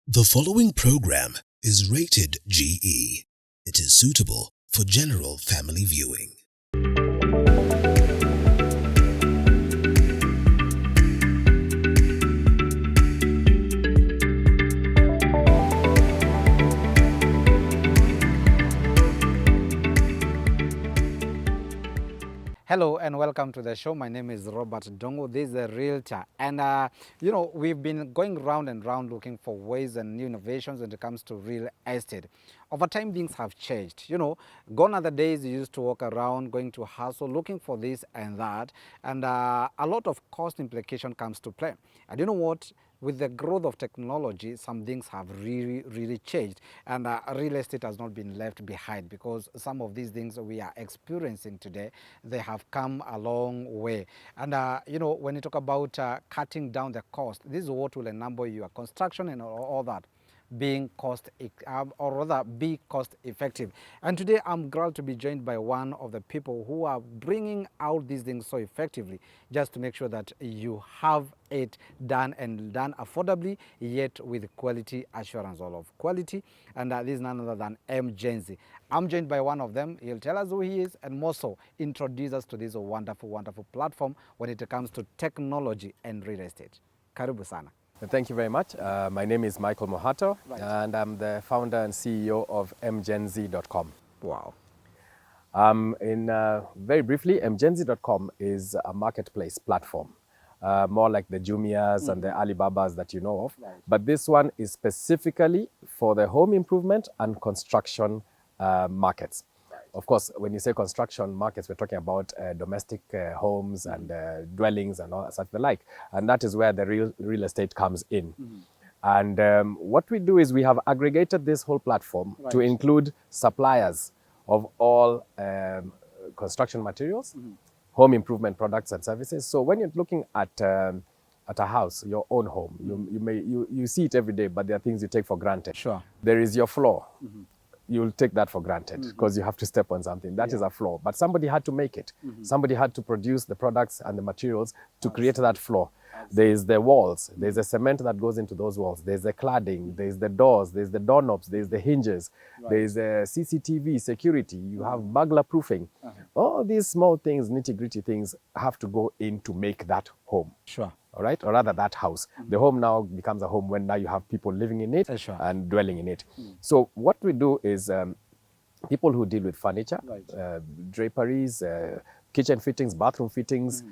The following program is rated GE. It is suitable for general family viewing. Hello and welcome to the show. My name is Robert Dongo. This is a realtor, and we've been going round and round looking for ways and new innovations when it comes to real estate. Over time, things have changed. Gone are the days you used to walk around going to hustle looking for this and that, and a lot of cost implication comes to play. And you know what? With the growth of technology, some things have really changed, and real estate has not been left behind, because some of these things we are experiencing today, they have come a long way. And when you talk about cutting down the cost, this is what will enable your construction and all that being be cost effective. And today I'm glad to be joined by one of the people who are bringing out these things so effectively, just to make sure that you have it done, and done affordably, yet with quality assurance, all of quality. And this is none other than M-Jenzi. I'm joined by one of them. He'll tell us who he is, and more so introduce us to this wonderful platform when it comes to technology and real estate. Karibu sana. Thank you very much. My name is Michael Mohato, and I'm the founder and CEO of M-Jenzi.com. Wow. Very briefly, M-Jenzi.com is a marketplace platform, more like the Jumias and the Alibabas that you know of. Right. But this one is specifically for the home improvement and construction markets. Of course, when you say construction markets, we're talking about domestic homes and dwellings and all such the like. And that is where the real estate comes in. And what we do is we have aggregated this whole platform to include suppliers of all construction materials, home improvement products and services. So when you're looking at a house, your own home, you see it every day, but there are things you take for granted. Sure. There is your floor. You'll take that for granted because you have to step on something. That is a floor. But somebody had to make it. Somebody had to produce the products and the materials to create that floor. There is the walls. There's the cement that goes into those walls. There's the cladding. There's the doors. There's the doorknobs. There's the hinges. There's the CCTV security. You have burglar proofing. All these small things, nitty-gritty things, have to go in to make that home. Sure. All right, or rather that house. The home now becomes a home when now you have people living in it Sure. and dwelling in it. So what we do is people who deal with furniture, draperies, kitchen fittings, bathroom fittings,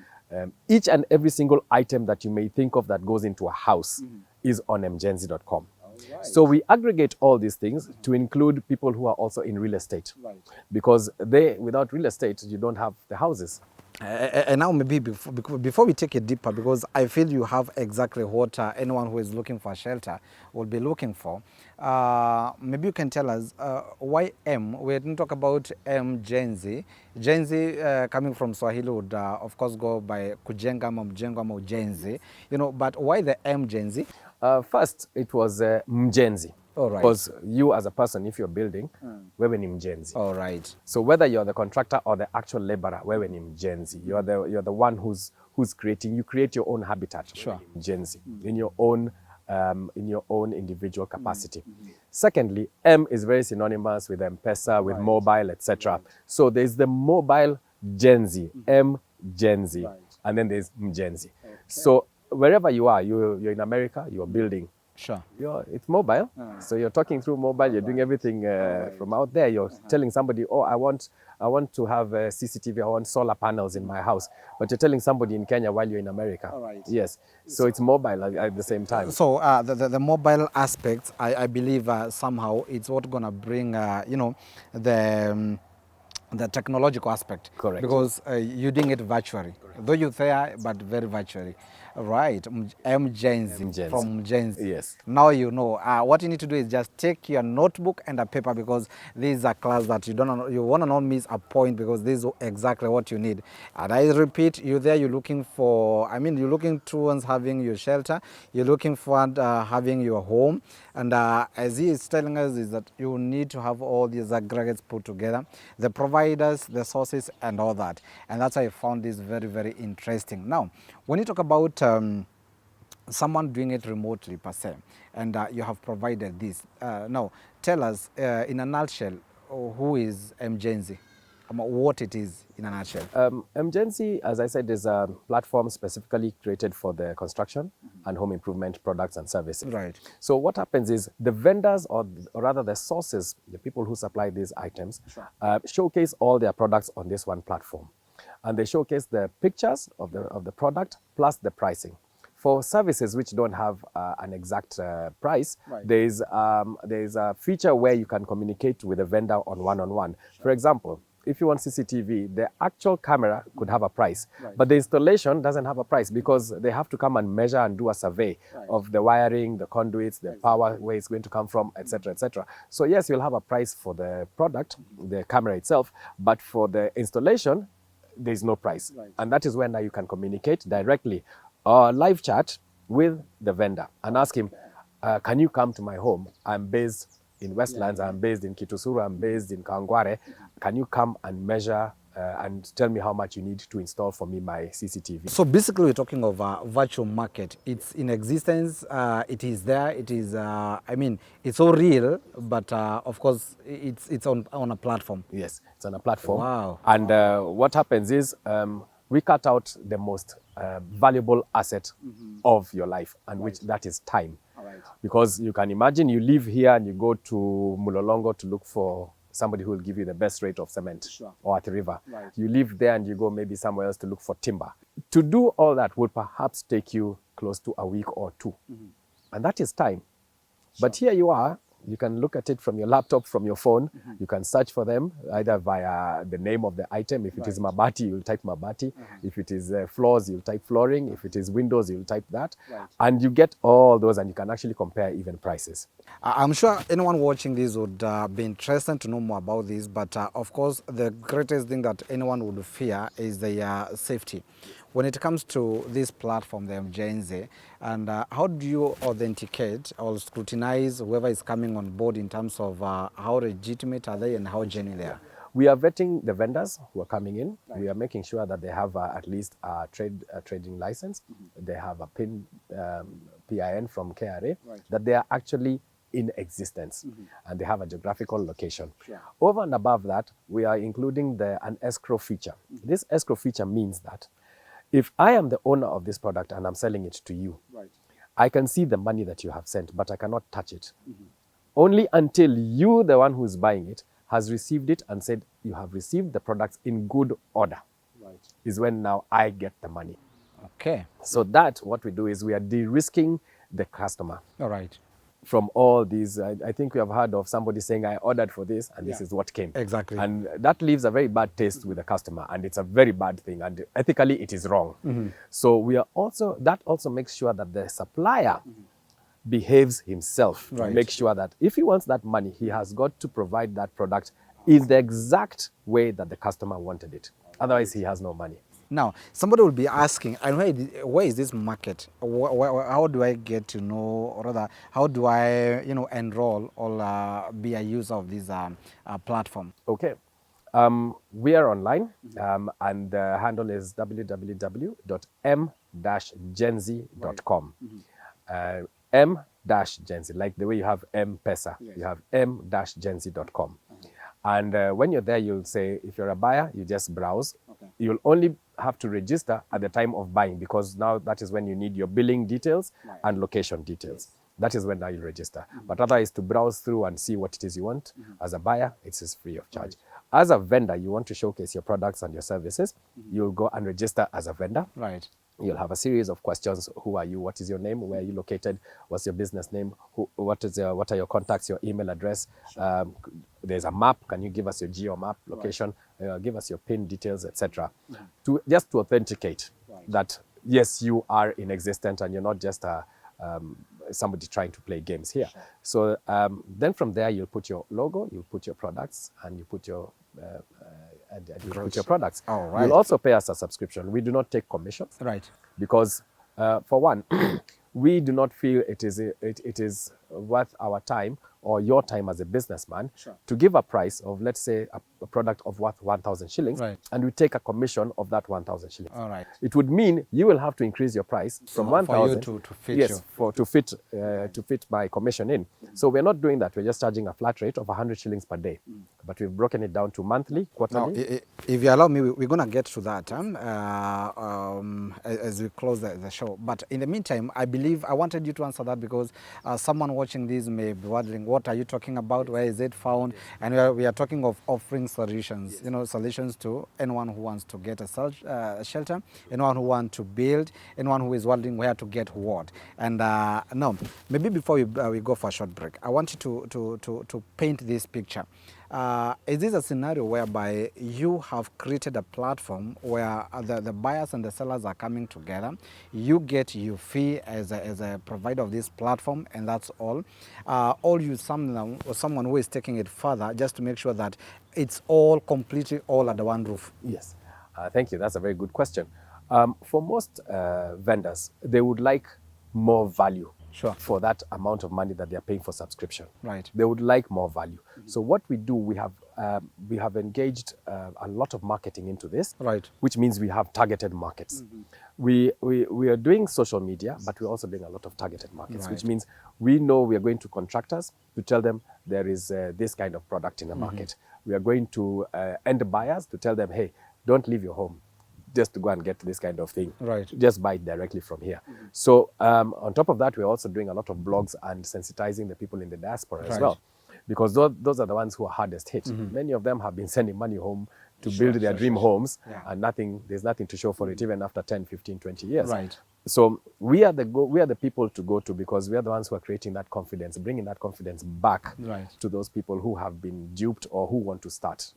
each and every single item that you may think of that goes into a house is on mjenzi.com. So we aggregate all these things to include people who are also in real estate, because without real estate, you don't have the houses. And now maybe before we take it deeper, because I feel you have exactly what anyone who is looking for shelter will be looking for. Maybe you can tell us why M. We didn't talk about M-Jenzi. Jenzi, coming from Swahili, would of course go by kujenga ama mjengo ama ujenzi. But why the M-Jenzi? First, it was Mjenzi. All right. Because you as a person, if you're building, wewe ni Mjenzi. All right. So whether you're the contractor or the actual laborer, wewe ni Mjenzi. You're the one who's creating. You create your own habitat. Sure. Mjenzi in your own individual capacity. Secondly, M is very synonymous with M-Pesa, with mobile, etc. So there's the mobile Jenzi, M-Jenzi, and then there's Mjenzi. Okay. So wherever you are, you're in America, you're building. Sure. It's mobile. So you're talking through mobile, you're doing everything from out there. You're telling somebody, oh, I want to have CCTV, I want solar panels in my house. But you're telling somebody in Kenya while you're in America. Yes. So it's mobile at the same time. So the mobile aspect, I believe somehow it's what going to bring, the technological aspect. Correct. Because you're doing it virtually. Correct. Though you're there, but very virtually. Right, M-Jenzi from Mjenzi. Yes. Now you know. What you need to do is just take your notebook and a paper, because this is a class that you want to not miss a point, because this is exactly what you need. And I repeat, you're there, you're looking towards having your shelter, you're looking for having your home. And as he is telling us, is that you need to have all these aggregates put together, the providers, the sources, and all that. And that's why I found this very interesting. Now, when you talk about someone doing it remotely per se, and you have provided this. Now, tell us in a nutshell, who is M-Jenzi? What it is in a nutshell. M-Jenzi, as I said, is a platform specifically created for the construction and home improvement products and services. Right. So what happens is the vendors, or rather the sources, the people who supply these items, showcase all their products on this one platform. And they showcase the pictures of the product plus the pricing. For services which don't have an exact price, there's a feature where you can communicate with the vendor on one-on-one. For example, if you want CCTV, the actual camera could have a price, but the installation doesn't have a price because they have to come and measure and do a survey of the wiring, the conduits, the power, where it's going to come from, etc., etc. So yes, you'll have a price for the product, the camera itself, but for the installation, there's no price. And that is when now you can communicate directly or live chat with the vendor and ask him, can you come to my home? I'm based in Westlands, I'm based in Kitusuru, I'm based in Kangware. Can you come and measure and tell me how much you need to install for me my CCTV? So basically we're talking of a virtual market. It's in existence, it is there, it is, I mean, it's all real, but of course it's on a platform. Yes, it's on a platform. Wow. And what happens is we cut out the most valuable asset of your life, and which that is time. Because you can imagine you live here and you go to Mulolongo to look for somebody who will give you the best rate of cement or at the river. You live there and you go maybe somewhere else to look for timber. To do all that would perhaps take you close to a week or two. And that is time. But here you are. You can look at it from your laptop, from your phone. You can search for them either via the name of the item. If it is mabati, you'll type mabati. If it is floors, you'll type flooring. If it is windows, you'll type that. And you get all those, and you can actually compare even prices. I'm sure anyone watching this would be interested to know more about this, but of course the greatest thing that anyone would fear is the safety. When it comes to this platform, the M-Jenzi, and how do you authenticate or scrutinize whoever is coming on board in terms of how legitimate are they and how genuine they are? We are vetting the vendors who are coming in. We are making sure that they have at least a trading license. They have a PIN from KRA, that they are actually in existence, and they have a geographical location. Over and above that, we are including an escrow feature. This escrow feature means that if I am the owner of this product and I'm selling it to you, I can see the money that you have sent, but I cannot touch it. Only until you, the one who's buying it, has received it and said you have received the products in good order, is when now I get the money. Okay. So that, what we do is we are de-risking the customer. All right. From all these, I think we have heard of somebody saying, I ordered for this and this is what came. Exactly. And that leaves a very bad taste with the customer, and it's a very bad thing, and ethically it is wrong. So we are also, that also makes sure that the supplier behaves himself. Make sure that if he wants that money, he has got to provide that product in the exact way that the customer wanted it. Otherwise, he has no money. Now, somebody will be asking, and where is this market? How do I get to know, or rather, how do I, enroll or be a user of this platform? Okay. We are online, and the handle is www.m-jenzi.com. M-Jenzi, like the way you have M-Pesa, you have m-jenzi.com. And when you're there, you'll say, if you're a buyer, you just browse. You'll only have to register at the time of buying, because now that is when you need your billing details and location details. That is when now you register. But otherwise, to browse through and see what it is you want, as a buyer, it is free of charge. As a vendor, you want to showcase your products and your services, you'll go and register as a vendor. You'll have a series of questions. Who are you? What is your name? Where are you located? What's your business name? What are your contacts, your email address? There's a map. Can you give us your geo map location? Give us your PIN details, etc. Just to authenticate that, yes, you are in existence and you're not just somebody trying to play games here. So then from there, you'll put your logo, you'll put your products, and you put your put your products. You'll also pay us a subscription. We do not take commissions. Because for one, we do not feel it is worth our time or your time as a businessman to give a price of, let's say, a product of worth 1,000 shillings, Right. and we take a commission of that 1,000 shillings. All right. It would mean you will have to increase your price from For you 1,000 to fit yes, you. to fit my commission in. So we're not doing that. We're just charging a flat rate of 100 shillings per day. But we've broken it down to monthly, Now, quarterly. if you allow me, we're going to get to that as we close the show. But in the meantime, I believe I wanted you to answer that because someone watching this may be wondering, what are you talking about? Where is it found? And we are talking of offering solutions, you know, solutions to anyone who wants to get a shelter, anyone who wants to build, anyone who is wondering where to get what. And no, maybe before we go for a short break, I want you to paint this picture. Is this a scenario whereby you have created a platform where the buyers and the sellers are coming together? You get your fee as a provider of this platform, and that's all. Or you someone who is taking it further just to make sure that it's all completely all under one roof? Yes. Thank you. That's a very good question. For most vendors, they would like more value Sure. for that amount of money that they're paying for subscription. Right. They would like more value. So what we do, we have engaged a lot of marketing into this, Right. which means we have targeted markets. We are doing social media, but we're also doing a lot of targeted markets, Right. which means we know we are going to contractors to tell them there is this kind of product in the market. We are going to end buyers to tell them, hey, don't leave your home just to go and get this kind of thing. Right. Just buy it directly from here. So on top of that, we're also doing a lot of blogs and sensitizing the people in the diaspora as Right. well, because those are the ones who are hardest hit. Many of them have been sending money home to build their dream homes, Yeah. and there's nothing to show for it, even after 10, 15, 20 years. Right. So we are the people to go to, because we are the ones who are creating that confidence, bringing that confidence back Right. to those people who have been duped or who want to start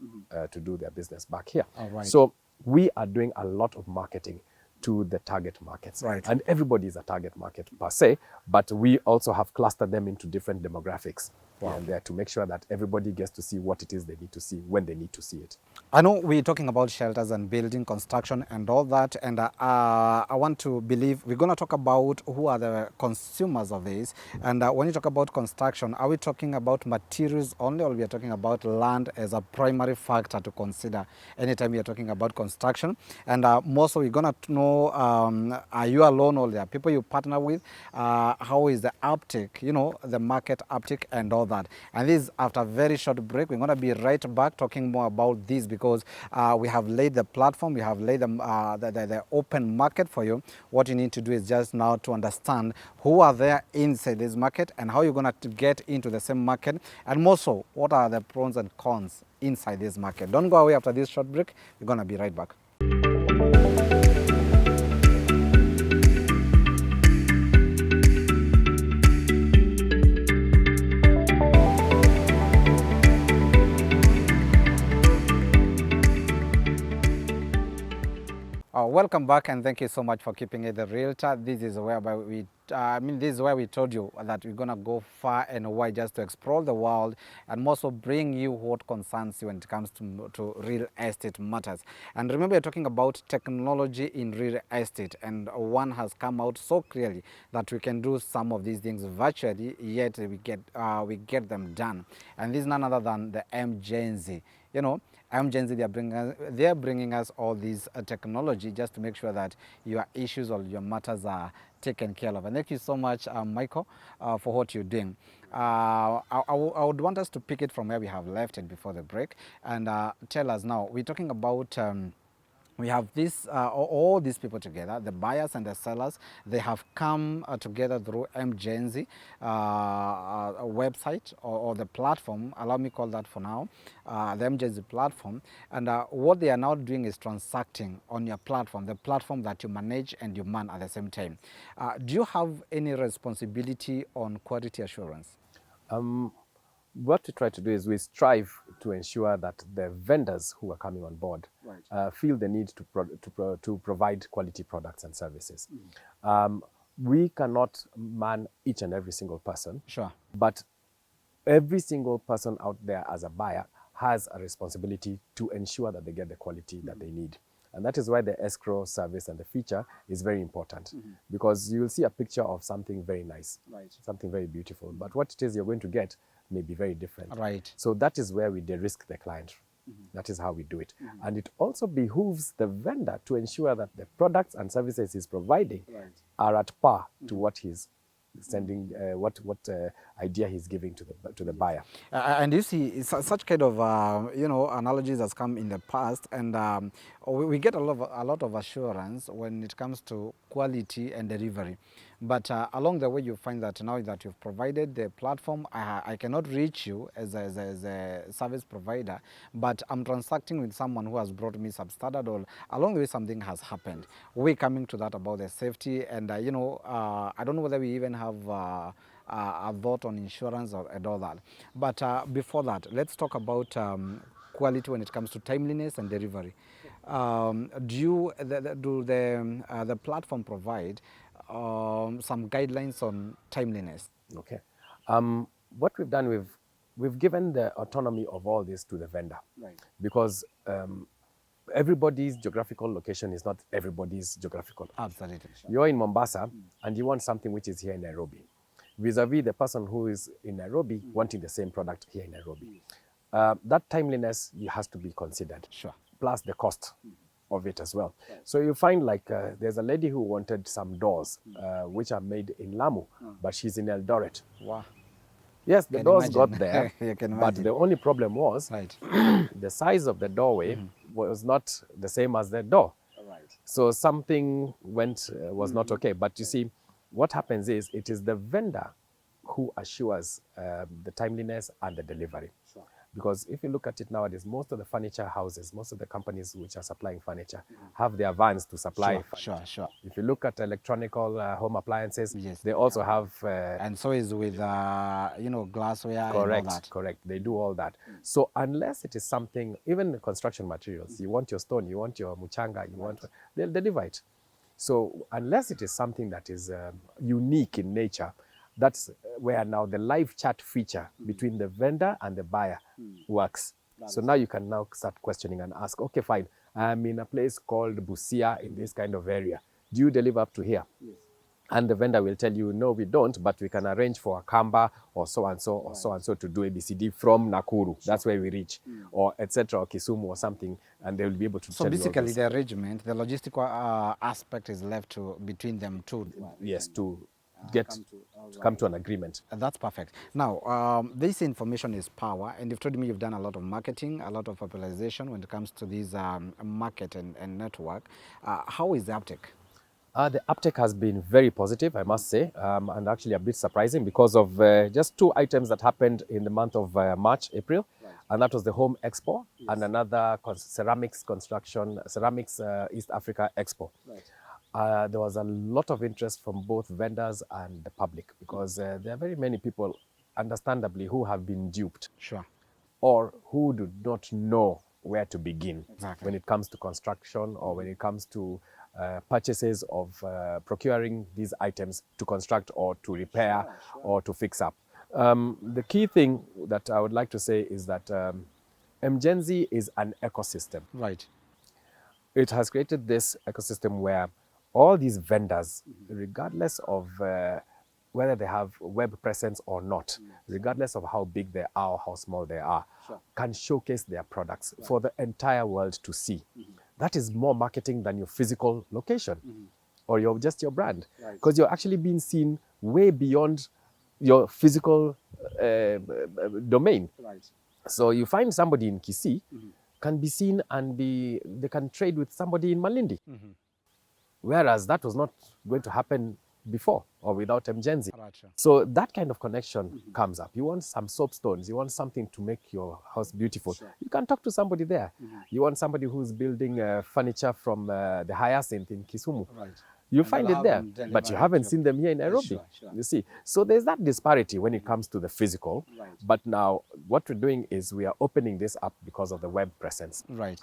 to do their business back here. All right. So we are doing a lot of marketing to the target markets. Right. And everybody is a target market per se, but we also have clustered them into different demographics. Wow. And there to make sure that everybody gets to see what it is they need to see when they need to see it. I know we're talking about shelters and building construction and all that, and I want to believe we're going to talk about who are the consumers of this. And when you talk about construction, are we talking about materials only, or we are talking about land as a primary factor to consider anytime you're talking about construction? And more so, we're going to know, are you alone or there are people you partner with? How is the uptake, you know, the market uptake and all that? And this, after a very short break, we're going to be right back talking more about this, because we have laid the platform, we have laid the open market for you. What you need to do is just now to understand who are there inside this market and how you're going to get into the same market, and more so, what are the pros and cons inside this market. Don't go away after this short break. We're going to be right back. Welcome back, and thank you so much for keeping it the realtor. This is whereby this is where we told you that we're gonna go far and wide just to explore the world, and also bring you what concerns you when it comes to real estate matters. And remember, you're talking about technology in real estate, and one has come out so clearly that we can do some of these things virtually, yet we get them done. And this is none other than the M-Jenzi. You know, M-Jenzi, they're bringing us all these technology just to make sure that your issues or your matters are taken care of. And thank you so much, Michael, for what you're doing. I would want us to pick it from where we have left it before the break, and tell us now, we're talking about we have this all these people together, the buyers and the sellers. They have come together through M-Jenzi website or the platform. Allow me call that for now, the M-Jenzi platform. And what they are now doing is transacting on your platform, the platform that you manage and you man at the same time. Do you have any responsibility on quality assurance? What we try to do is we strive to ensure that the vendors who are coming on board feel the need to provide quality products and services. We cannot man each and every single person, Sure. but every single person out there as a buyer has a responsibility to ensure that they get the quality that they need. And that is why the escrow service and the feature is very important, because you will see a picture of something very nice, something very beautiful, but what it is you're going to get may be very different. Right. So that is where we de-risk the client That is how we do it. And it also behooves the vendor to ensure that the products and services he's providing are at par to what he's sending, what idea he's giving to the buyer. And you see, such kind of analogies has come in the past, and we get a lot of assurance when it comes to quality and delivery. But along the way, you find that now that you've provided the platform, I cannot reach you as a service provider, but I'm transacting with someone who has brought me substandard, or along the way something has happened. We're coming to that about the safety, and I don't know whether we even have a thought on insurance and all that. But before that, let's talk about quality when it comes to timeliness and delivery. Do the platform provide some guidelines on timeliness? Okay. What we've done, we've given the autonomy of all this to the vendor, because everybody's geographical location is not everybody's geographical. Absolutely. You're in Mombasa and you want something which is here in Nairobi, vis-a-vis the person who is in Nairobi wanting the same product here in Nairobi. That timeliness has to be considered. Sure. Plus the cost of it as well. So you find like there's a lady who wanted some doors which are made in Lamu, but she's in Eldoret. Wow. Yes, the Can doors imagine. got there, You can but imagine. the only problem was the size of the doorway was not the same as the door. So something was not okay. But you see, what happens is it is the vendor who assures the timeliness and the delivery. Because if you look at it nowadays, most of the furniture houses, most of the companies which are supplying furniture have their vans to supply. Sure. If you look at electronical home appliances, Yes, they also have... and so is with, glassware and all that. Correct. They do all that. So unless it is something, even the construction materials, you want your stone, you want your muchanga, they'll deliver it. So unless it is something that is unique in nature, that's where now the live chat feature between the vendor and the buyer works. So now you can now start questioning and ask, okay, fine, I'm in a place called Busia in this kind of area. Do you deliver up to here? Yes. And the vendor will tell you, no, we don't, but we can arrange for a Kamba or so-and-so or so-and-so to do ABCD from Nakuru. That's where we reach, or etc., or Kisumu or something, and they will be able to tell you. So basically the arrangement, the logistical aspect is left between them two. Yes, to come to an agreement. That's perfect. Now, this information is power, and you've told me you've done a lot of marketing, a lot of popularization when it comes to this market and network. How is the uptake? The uptake has been very positive, I must say, and actually a bit surprising because of just two items that happened in the month of March, April, and that was the Home Expo and another Ceramics East Africa Expo. There was a lot of interest from both vendors and the public because there are very many people, understandably, who have been duped. Sure. Or who do not know where to begin when it comes to construction or when it comes to purchases of procuring these items to construct or to repair or to fix up. The key thing that I would like to say is that M-Jenzi is an ecosystem. Right. It has created this ecosystem where all these vendors, regardless of whether they have web presence or not, regardless of how big they are or how small they are, can showcase their products for the entire world to see. That is more marketing than your physical location or just your brand, because you're actually being seen way beyond your physical domain. So you find somebody in Kisii can be seen and they can trade with somebody in Malindi. Whereas that was not going to happen before or without M-Jenzi. So that kind of connection comes up. You want some soapstones, you want something to make your house beautiful. You can talk to somebody there. You want somebody who's building furniture from the Hyacinth in Kisumu. You find it there, but you haven't seen them here in Nairobi. You see, so there's that disparity when it comes to the physical. But now what we're doing is we are opening this up because of the web presence.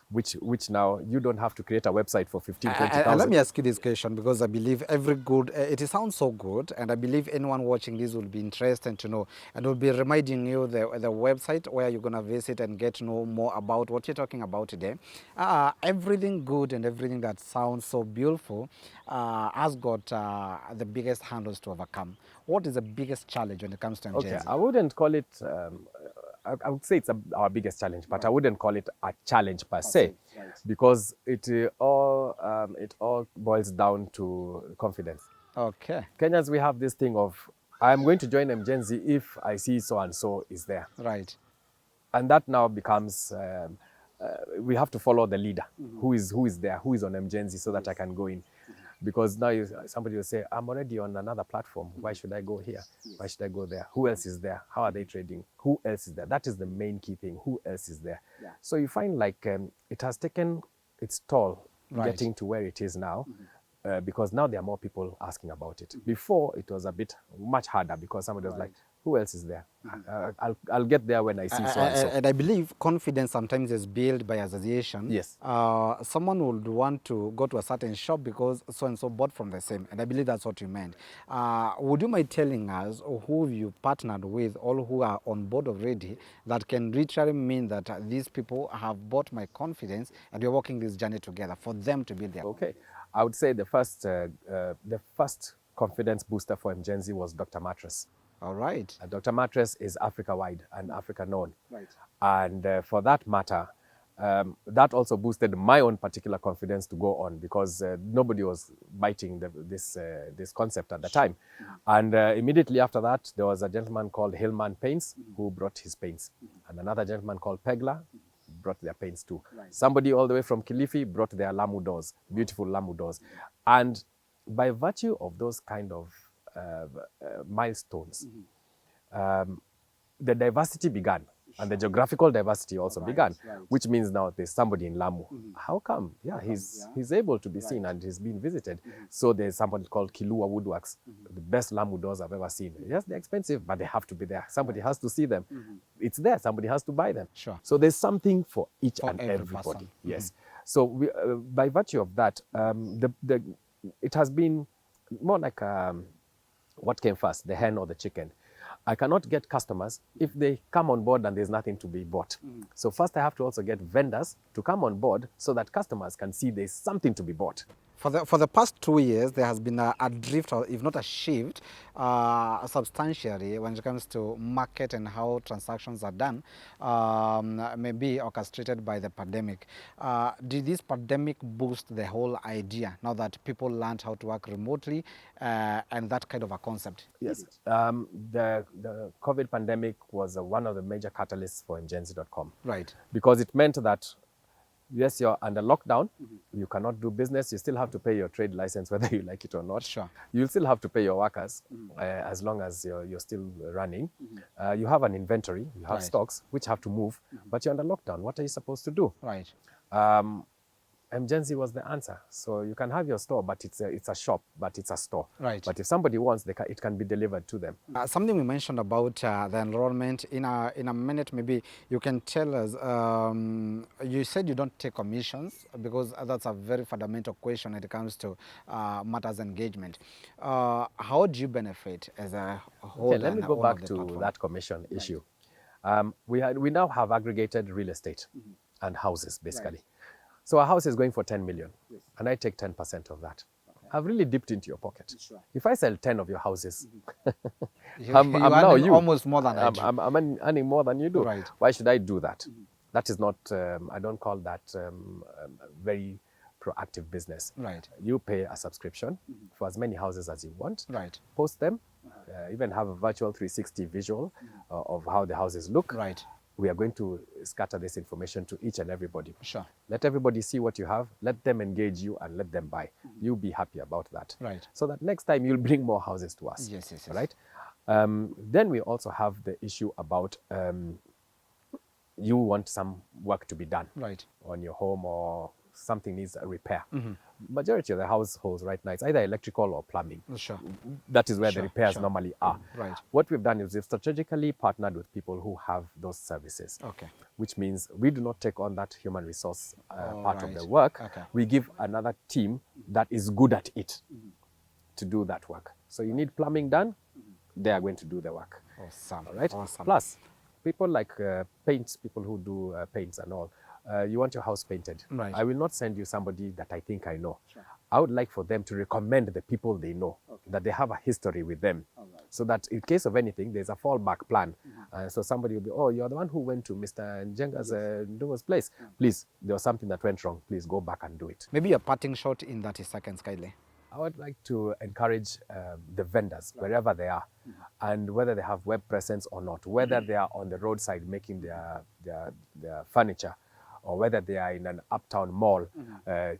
Which now you don't have to create a website for 15,000-20,000. Let me ask you this question because I believe every good, it sounds so good, and I believe anyone watching this will be interested to know, and will be reminding you the website where you're going to visit and get to know more about what you're talking about today. Everything good and everything that sounds so beautiful has got the biggest handles to overcome. What is the biggest challenge when it comes to M-Jenzi? Okay, I wouldn't call it I would say it's our biggest challenge, but I wouldn't call it a challenge per se, because it all boils down to confidence. Okay. Kenyans, we have this thing of, I'm going to join M-Jenzi if I see so and so is there. Right. And that now becomes, we have to follow the leader. Who is there, who is on M-Jenzi, so that I can go in. Because now somebody will say, I'm already on another platform. Why should I go here? Why should I go there? Who else is there? How are they trading? Who else is there? That is the main key thing. Who else is there? So you find like it has taken its toll getting to where it is now. Because now there are more people asking about it. Before, it was a bit much harder because somebody was like, who else is there? I'll get there when I see so and so. And I believe confidence sometimes is built by association. Yes. Someone would want to go to a certain shop because so and so bought from the same, and I believe that's what you meant. Would you mind telling us who you partnered with, all who are on board already, that can literally mean that these people have bought my confidence and we're walking this journey together for them to build their Okay. I would say the first confidence booster for M-Jenzi was Dr. Mattress. All right. Dr. Mattress is Africa-wide and Africa-known. Right. And for that matter, that also boosted my own particular confidence to go on, because nobody was biting this concept at the time. And immediately after that, there was a gentleman called Hillman Paints who brought his paints. And another gentleman called Pegler brought their paints too. Right. Somebody all the way from Kilifi brought their Lamu doors, beautiful Lamu doors. And by virtue of those kind of milestones, the diversity began. And the geographical diversity also began, which means now there's somebody in Lamu. How come? Yeah, he's able to be seen and he's been visited. So there's somebody called Kilua Woodworks, the best Lamu doors I've ever seen. Yes, they're expensive, but they have to be there. Somebody has to see them. It's there. Somebody has to buy them. Sure. So there's something for each and everybody. Person. Yes. So we, by virtue of that, it has been more like what came first, the hen or the chicken. I cannot get customers if they come on board and there's nothing to be bought. So first I have to also get vendors to come on board so that customers can see there's something to be bought. For the past 2 years, there has been a drift, or if not a shift, substantially when it comes to market and how transactions are done, maybe orchestrated by the pandemic. Did this pandemic boost the whole idea now that people learned how to work remotely and that kind of a concept? Yes. The COVID pandemic was one of the major catalysts for Mjenzi.com. Right. Because it meant that yes, you're under lockdown. You cannot do business. You still have to pay your trade license, whether you like it or not. Sure. You'll still have to pay your workers as long as you're still running. You have an inventory. You have stocks which have to move, but you're under lockdown. What are you supposed to do? Right. M-Jenzi was the answer. So you can have your store, but it's a shop, but it's a store. Right. But if somebody wants, it can be delivered to them. Something we mentioned about the enrollment, in a minute, maybe you can tell us, you said you don't take commissions, because that's a very fundamental question when it comes to matters engagement. How do you benefit as a whole? Okay, let me go back to that commission issue. We now have aggregated real estate and houses, basically. Right. So a house is going for 10 million, and I take 10% of that. Okay. I've really dipped into your pocket. Sure. If I sell 10 of your houses, I'm now you. Almost more than I do. I'm earning more than you do. Right. Why should I do that? That is not, I don't call that very proactive business. Right. You pay a subscription for as many houses as you want. Right. Post them, even have a virtual 360 visual of how the houses look. Right. We are going to scatter this information to each and everybody. Sure. Let everybody see what you have, let them engage you, and let them buy. You'll be happy about that. Right. So that next time you'll bring more houses to us. Yes, yes, yes. Right? Then we also have the issue about you want some work to be done on your home, or something needs a repair. Majority of the households right now, it's either electrical or plumbing. Sure. That is where the repairs normally are. Right. What we've done is we've strategically partnered with people who have those services. Okay. Which means we do not take on that human resource part of the work. Okay. We give another team that is good at it to do that work. So you need plumbing done, they are going to do the work. Awesome. All right? Awesome. Plus, people like paints, people who do paints and all, you want your house painted. Right. I will not send you somebody that I think I know. Sure. I would like for them to recommend the people they know, that they have a history with them. All right. so that in case of anything, there's a fallback plan. So somebody will be, oh, you're the one who went to Mr. Njenga's Ndungo's place. Please, there was something that went wrong. Please go back and do it. Maybe a parting shot in 30 seconds, kindly. I would like to encourage the vendors, wherever they are, and whether they have web presence or not, whether they are on the roadside making their furniture, or whether they are in an uptown mall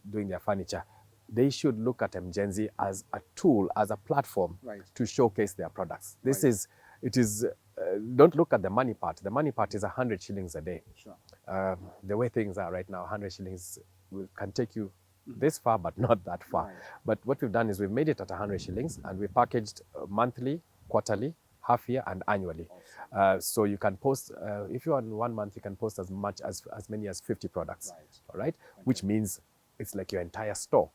doing their furniture, they should look at M-Jenzi as a tool, as a platform to showcase their products. This is, it is, don't look at the money part. The money part is 100 shillings a day. Sure. The way things are right now, 100 shillings can take you this far, but not that far. But what we've done is we've made it at 100 shillings, and we packaged monthly, quarterly, half year, and annually. So you can post, if you're on 1 month, you can post as many as 50 products. All right? Which means it's like your entire store.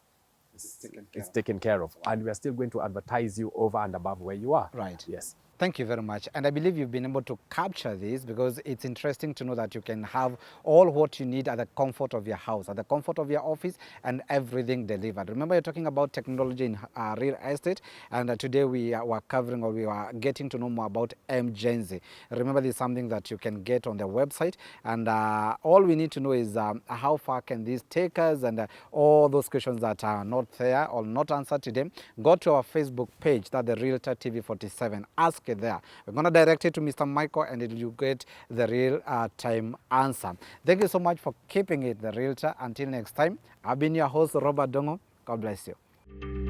It's taken care of. And we are still going to advertise you over and above where you are. Right. Yes. Thank you very much. And I believe you've been able to capture this, because it's interesting to know that you can have all what you need at the comfort of your house, at the comfort of your office, and everything delivered. Remember, you're talking about technology in real estate, and today we were covering, or we were getting to know more about M-Jenzi. Remember, this is something that you can get on the website, and all we need to know is how far can this take us, and all those questions that are not there or not answered today, go to our Facebook page, that's the Realtor TV 47. Ask it there. We're going to direct it to Mr. Michael, and you get the real time answer. Thank you so much for keeping it the Realtor. Until next time, I've been your host, Robert Dongo. God bless you.